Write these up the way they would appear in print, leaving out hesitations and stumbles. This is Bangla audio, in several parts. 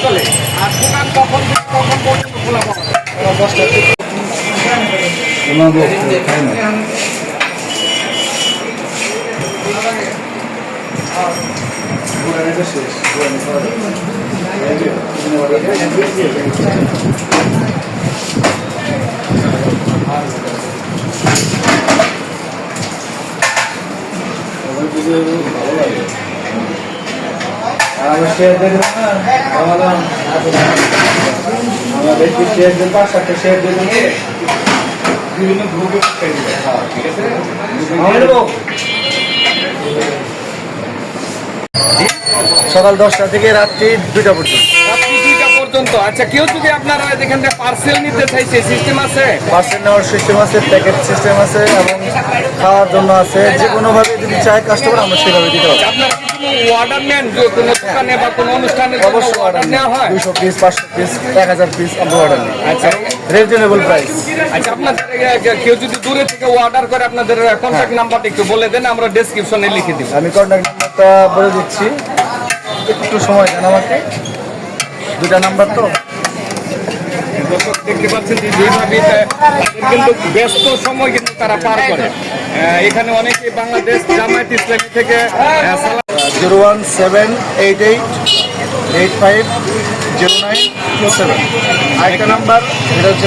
চলে আর দোকান কখন কখন পর্যন্ত খোলা পাওয়া বিভিন্ন গ্রুপে ঠিক আছে। সকাল 10টা থেকে রাত্রি 2টা পর্যন্ত। রাত্রি 2টা পর্যন্ত। আচ্ছা, কেউ যদি আপনারা এখান থেকে পার্সেল নিতে চাইছে, সিস্টেম আছে? পার্সেল নেওয়ার সিস্টেম আছে, প্যাকেট সিস্টেম আছে এবং খাওয়ার জন্য আছে। যে কোনোভাবে যদি চায় কাস্টমার আমরা সেভাবে দিতে পারি। আপনার কি কোনো অর্ডার নেন কোনো দোকানে বা কোনো অনুষ্ঠানে? অবশ্যই অর্ডার নেওয়া হয়। 200 পিস, 500 পিস, 1000 পিস আমরা অর্ডার নিই। আচ্ছা, রিজনেবল প্রাইস। আচ্ছা, আপনাদের কেউ যদি দূরে থেকে অর্ডার করে আপনাদের কন্ট্যাক্ট নাম্বারটা একটু বলে দেন, আমরা ডেসক্রিপশনে লিখে দিব। আমি কন্ট্যাক্ট নাম্বারটা বলে দিচ্ছি, একটু সময় দেন আমাকে। 2টা নাম্বার তো দর্শক দেখতে পাচ্ছেন যে যেভাবে কিন্তু ব্যস্ত সময় কিন্তু তারা পার করে। এখানে অনেকে বাংলাদেশ জামায়াত ইসলামী থেকে 01788850927। আরেকটা নাম্বার, এটা হচ্ছে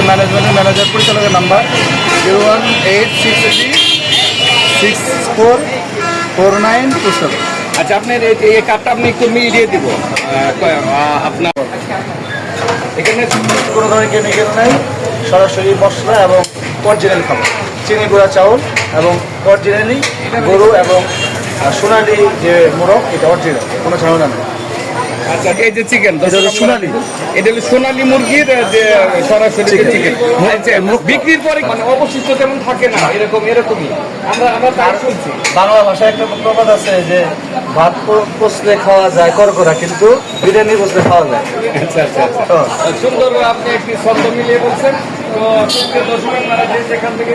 ম্যানেজার পরিচালকের নাম্বার 01866644927। আচ্ছা, আপনার এই কার্ডটা আপনি একটু মিলিয়ে দিব। আপনার এখানে কোনো ধরনের কেমিক্যাল নাই, সরাসরি মশলা এবং অরিজিনাল খাবার, চিনি গুঁড়া চাউল এবং অরিজিনালি গরু এবং সোনালি যে মোরগ, এটা অরিজিনাল, কোনো ঝামেলা নেই। আচ্ছা, এই যে চিকেন, এটা হলো সোনালি, এটা হলো সোনালি মুরগির যে সরাসরি চিকেন বিক্রির পরে মানে অবশিষ্ট তেমন থাকে না, এরকমই আমরা তাই শুনছি। বাংলা ভাষায় একটা প্রবাদ আছে যে ভাত পচলে খাওয়া যায় করকরা, কিন্তু বিরিয়ানি পচলে খাওয়া যায়। আচ্ছা আচ্ছা আচ্ছা, সুন্দর আপনি একটি শব্দ মিলিয়ে বলছেন। তো দর্শক আপনারা যেখান থেকে